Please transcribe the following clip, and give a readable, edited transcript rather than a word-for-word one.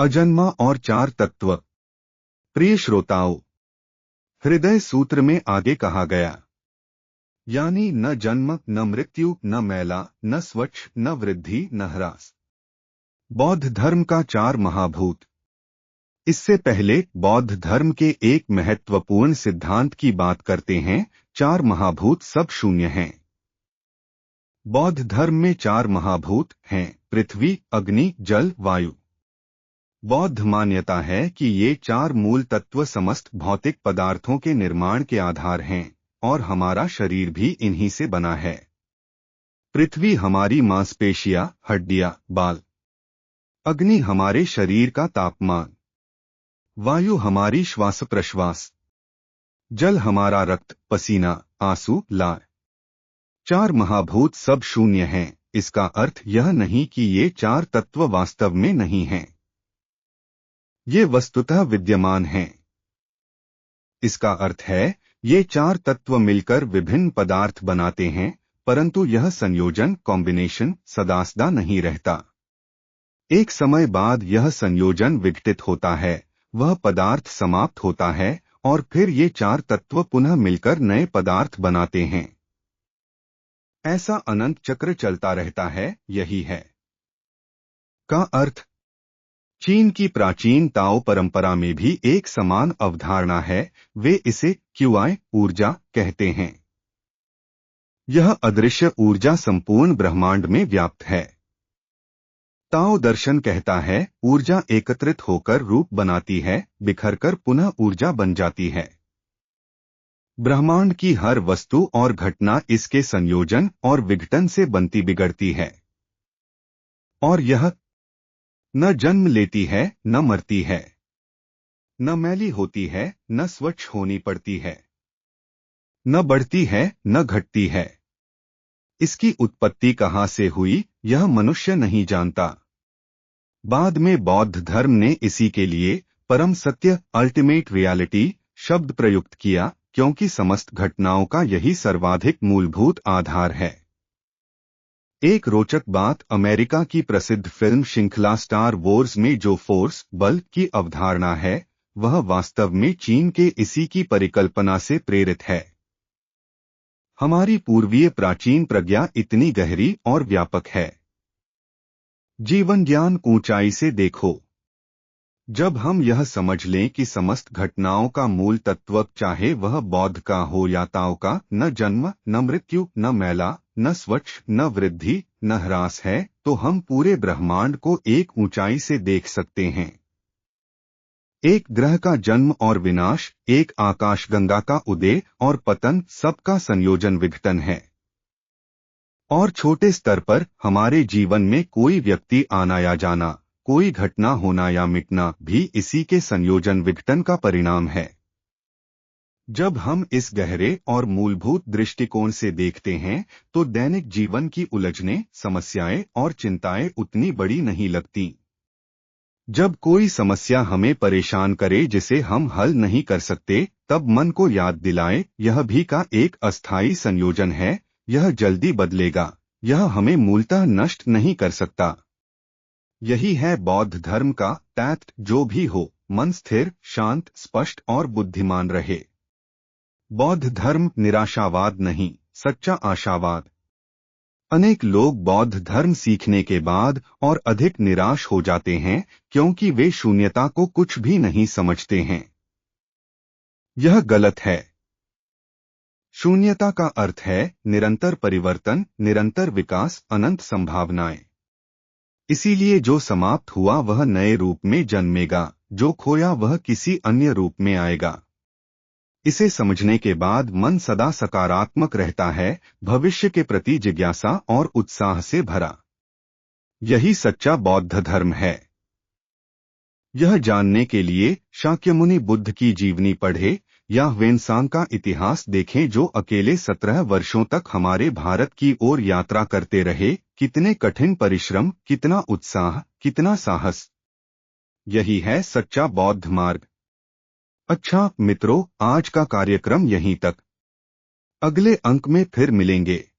अजन्मा और चार तत्व। प्रिय श्रोताओं, हृदय सूत्र में आगे कहा गया, यानी न जन्म, न मृत्यु, न मैला, न स्वच्छ, न वृद्धि, न ह्रास। बौद्ध धर्म का चार महाभूत। इससे पहले बौद्ध धर्म के एक महत्वपूर्ण सिद्धांत की बात करते हैं। चार महाभूत सब शून्य हैं। बौद्ध धर्म में चार महाभूत हैं: पृथ्वी, अग्नि, जल, वायु। बौद्ध मान्यता है कि ये चार मूल तत्व समस्त भौतिक पदार्थों के निर्माण के आधार हैं और हमारा शरीर भी इन्हीं से बना है। पृथ्वी हमारी मांसपेशियां, हड्डियां, बाल। अग्नि हमारे शरीर का तापमान। वायु हमारी श्वास प्रश्वास। जल हमारा रक्त, पसीना, आंसू, लार। चार महाभूत सब शून्य हैं। इसका अर्थ यह नहीं कि ये चार तत्व वास्तव में नहीं हैं। ये वस्तुतः विद्यमान हैं। इसका अर्थ है ये चार तत्व मिलकर विभिन्न पदार्थ बनाते हैं, परंतु यह संयोजन, कॉम्बिनेशन सदासदा नहीं रहता। एक समय बाद यह संयोजन विघटित होता है, वह पदार्थ समाप्त होता है और फिर ये चार तत्व पुनः मिलकर नए पदार्थ बनाते हैं। ऐसा अनंत चक्र चलता रहता है। यही है का अर्थ। चीन की प्राचीन ताओ परंपरा में भी एक समान अवधारणा है। वे इसे क्यूआई ऊर्जा कहते हैं। यह अदृश्य ऊर्जा संपूर्ण ब्रह्मांड में व्याप्त है। ताओ दर्शन कहता है ऊर्जा एकत्रित होकर रूप बनाती है, बिखरकर पुनः ऊर्जा बन जाती है। ब्रह्मांड की हर वस्तु और घटना इसके संयोजन और विघटन से बनती बिगड़ती है। और यह न जन्म लेती है, न मरती है, न मैली होती है, न स्वच्छ होनी पड़ती है, न बढ़ती है, न घटती है। इसकी उत्पत्ति कहाँ से हुई, यह मनुष्य नहीं जानता। बाद में बौद्ध धर्म ने इसी के लिए परम सत्य, अल्टीमेट रियलिटी शब्द प्रयुक्त किया, क्योंकि समस्त घटनाओं का यही सर्वाधिक मूलभूत आधार है। एक रोचक बात, अमेरिका की प्रसिद्ध फिल्म श्रृंखला स्टार वॉर्स में जो फोर्स, बल की अवधारणा है, वह वास्तव में चीन के इसी की परिकल्पना से प्रेरित है। हमारी पूर्वीय प्राचीन प्रज्ञा इतनी गहरी और व्यापक है। जीवन ज्ञान ऊंचाई से देखो। जब हम यह समझ लें कि समस्त घटनाओं का मूल तत्व, चाहे वह बौद्ध का हो या ताओ का, न जन्म, न मृत्यु, न मैला, न स्वच्छ, न वृद्धि, न ह्रास है, तो हम पूरे ब्रह्मांड को एक ऊंचाई से देख सकते हैं। एक ग्रह का जन्म और विनाश, एक आकाशगंगा का उदय और पतन, सबका संयोजन विघटन है। और छोटे स्तर पर हमारे जीवन में कोई व्यक्ति आना या जाना, कोई घटना होना या मिटना भी इसी के संयोजन विघटन का परिणाम है। जब हम इस गहरे और मूलभूत दृष्टिकोण से देखते हैं तो दैनिक जीवन की उलझनें, समस्याएं और चिंताएं उतनी बड़ी नहीं लगती। जब कोई समस्या हमें परेशान करे जिसे हम हल नहीं कर सकते, तब मन को याद दिलाएं, यह भी का एक अस्थायी संयोजन है, यह जल्दी बदलेगा, यह हमें मूलतः नष्ट नहीं कर सकता। यही है बौद्ध धर्म का तैत्व, जो भी हो, मन स्थिर, शांत, स्पष्ट और बुद्धिमान रहे। बौद्ध धर्म निराशावाद नहीं, सच्चा आशावाद। अनेक लोग बौद्ध धर्म सीखने के बाद और अधिक निराश हो जाते हैं, क्योंकि वे शून्यता को कुछ भी नहीं समझते हैं। यह गलत है। शून्यता का अर्थ है निरंतर परिवर्तन, निरंतर विकास, अनंत संभावनाएं। इसीलिए जो समाप्त हुआ वह नए रूप में जन्मेगा, जो खोया वह किसी अन्य रूप में आएगा। इसे समझने के बाद मन सदा सकारात्मक रहता है, भविष्य के प्रति जिज्ञासा और उत्साह से भरा। यही सच्चा बौद्ध धर्म है। यह जानने के लिए शाक्यमुनि बुद्ध की जीवनी पढ़े या ह्वेनसांग का इतिहास देखें, जो अकेले 17 वर्षों तक हमारे भारत की ओर यात्रा करते रहे। कितने कठिन परिश्रम, कितना उत्साह, कितना साहस। यही है सच्चा बौद्ध मार्ग। अच्छा मित्रों, आज का कार्यक्रम यहीं तक। अगले अंक में फिर मिलेंगे।